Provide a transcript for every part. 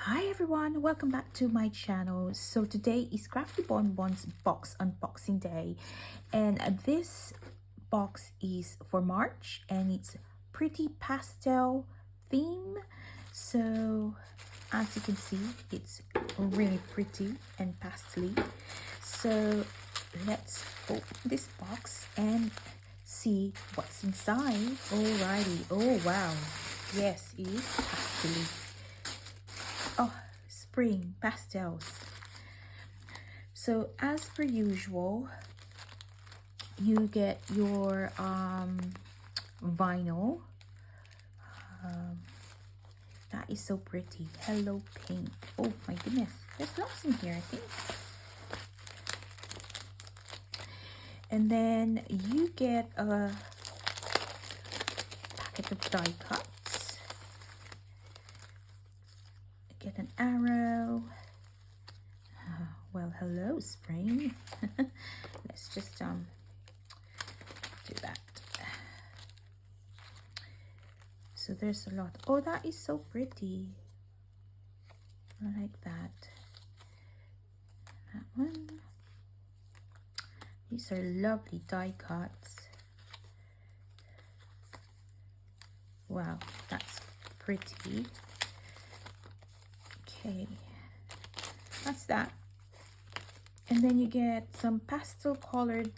Hi everyone, welcome back to my channel. So today is CraftyBonbons box unboxing day, and this box is for March and it's pretty pastel theme. So as you can see, it's really pretty and pastely. So let's open this box and see what's inside. Alrighty. Oh wow, yes, it is pastely. Oh, spring pastels. So as per usual, you get your vinyl. That is so pretty. Hello pink. Oh my goodness, there's lots in here, I think. And then you get a packet of die cuts. Get an arrow. Well, hello spring. Let's just do that. So there's a lot. Oh, that is so pretty. I like that. That one. These are lovely die cuts. Wow, that's pretty. Okay, that's that. And then you get some pastel colored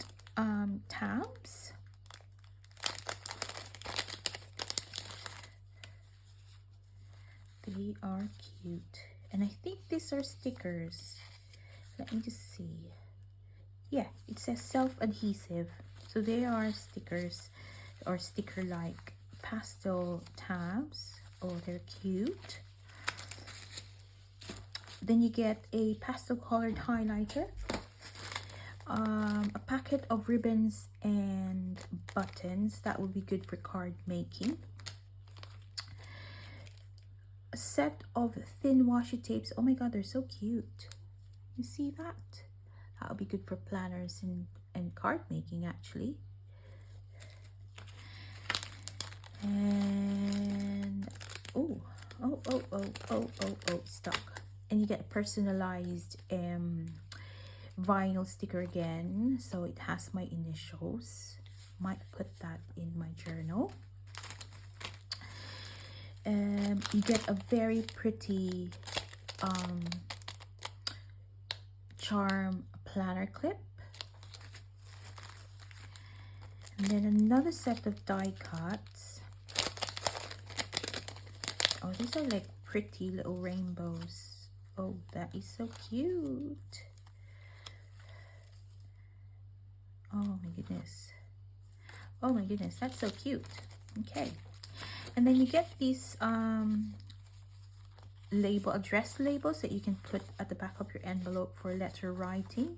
tabs. They are cute, and I think these are stickers. Let me just see. Yeah, it says self-adhesive, so they are stickers or sticker-like pastel tabs. Oh, they're cute. Then you get a pastel colored highlighter, a packet of ribbons and buttons that would be good for card making, a set of thin washi tapes. Oh my god, they're so cute. You see that? That would be good for planners and card making actually. And oh, stock. And you get a personalized vinyl sticker again, so it has my initials. Might put that in my journal. You get a very pretty charm planner clip, and then another set of die cuts. Oh, these are like pretty little rainbows. Oh, that is so cute. Oh my goodness. Oh my goodness, that's so cute. Okay. And then you get these address labels that you can put at the back of your envelope for letter writing.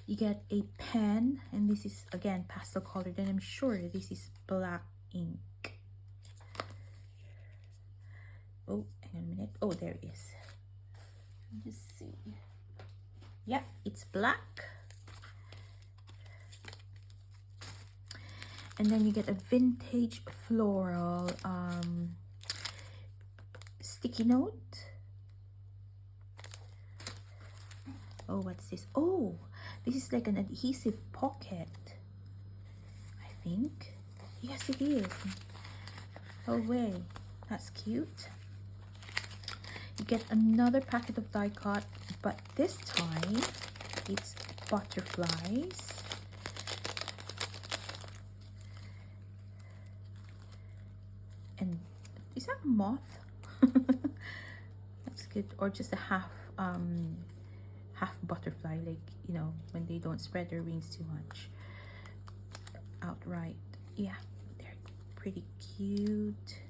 You get a pen, and this is again pastel colored, and I'm sure this is black ink. Oh, hang on a minute. Oh, there it is. Let me just see. Yeah, it's black. And then you get a vintage floral sticky note. Oh, what's this? Oh, this is like an adhesive pocket, I think. Yes, it is. Oh, wait. That's cute. You get another packet of die cut, but this time it's butterflies. And is that a moth? That's good. Or just a half butterfly, like, you know, when they don't spread their wings too much outright. Yeah, they're pretty cute.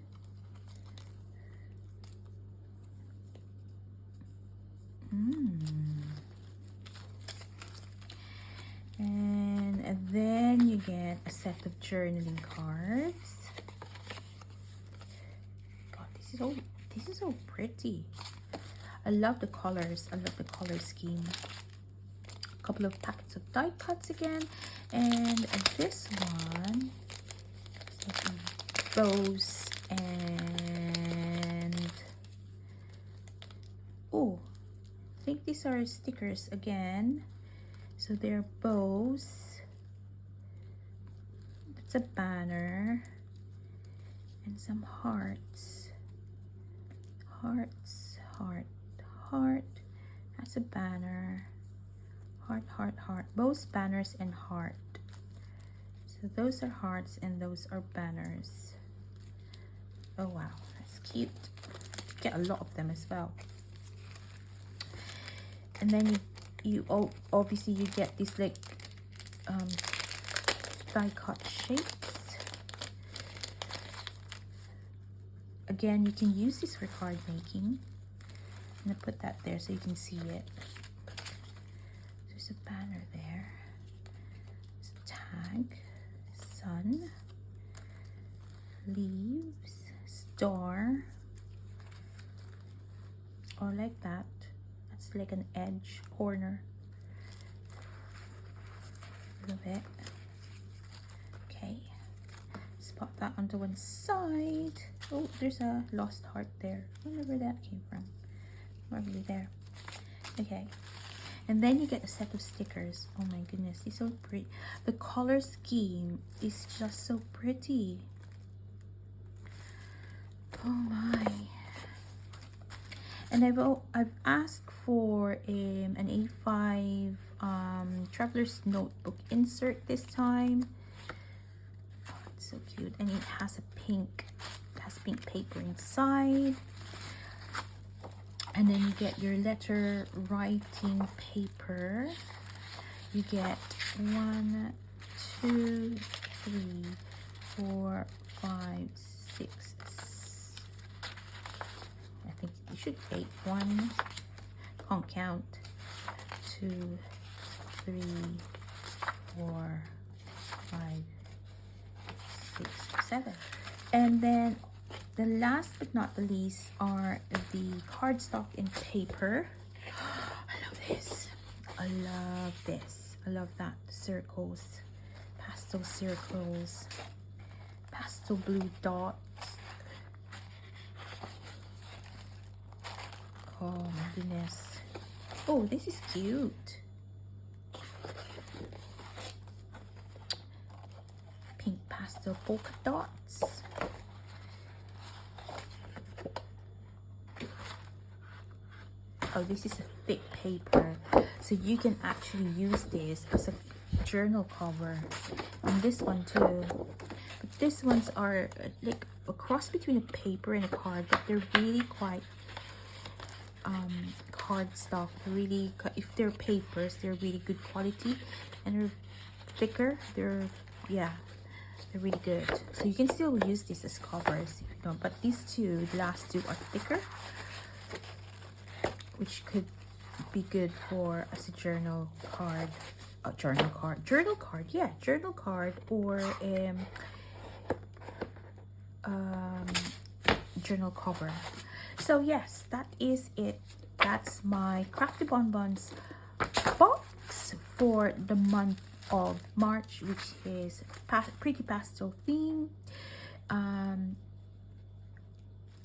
And then you get a set of journaling cards. God, this is so pretty. I love the colors. I love the color scheme. A couple of packets of die cuts again, and this one, rose and Oh, I think these are stickers again. So they're bows. That's a banner. And some hearts. Hearts, heart, heart. That's a banner. Heart, heart, heart. Both banners and heart. So those are hearts and those are banners. Oh wow, that's cute. Get a lot of them as well. And then you obviously you get these like die cut shapes. Again, you can use this for card making. I'm gonna put that there so you can see it. There's a banner there. There's a tag, sun, leaves, star, or like that. That's like an edge corner. A little bit. Okay. Pop that onto one side. Oh, there's a lost heart there. I wonder where that came from. Not really there. Okay. And then you get a set of stickers. Oh my goodness, it's so pretty. The color scheme is just so pretty. Oh my. And I've asked for an A5 traveler's notebook insert this time. So cute, and it has a pink paper inside, and then you get your letter writing paper. You get 1, 2, 3, 4, 5, 6. I think you should 8. 1, can't count. 2, 3, 4, 5, 6, 7. And then the last but not the least are the cardstock and paper. I love this. I love this. I love that. Circles, pastel circles, pastel blue dots. Oh my goodness. Oh, this is cute. Pink pastel polka dots. Oh, this is a thick paper, so you can actually use this as a journal cover. And this one too. But these ones are like a cross between a paper and a card, but they're really quite cardstock. Really, if they're papers, they're really good quality, and they're thicker. They're really good. So you can still use this as covers if you don't. But these two, the last two, are thicker, which could be good for as a journal card, journal card, or journal cover. So yes, that is it. That's my CraftyBonbons box for the month of March, which is pretty pastel theme.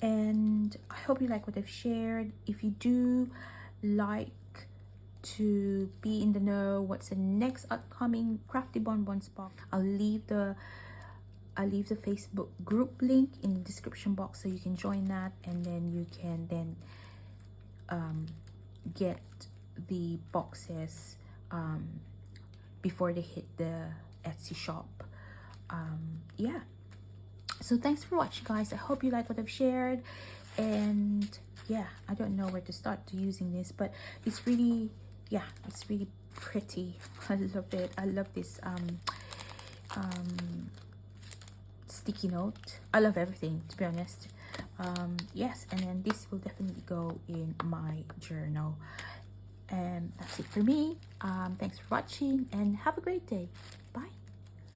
And I hope you like what I've shared. If you do like to be in the know what's the next upcoming CraftyBonbons box, I'll leave the Facebook group link in the description box so you can join that, and then you can then get the boxes before they hit the Etsy shop. Yeah, so thanks for watching, guys. I hope you like what I've shared, and yeah, I don't know where to start using this, but it's really, yeah, it's really pretty. I love it. I love this sticky note. I love everything, to be honest. Yes, and then this will definitely go in my journal. And that's it for me. Thanks for watching, and have a great day.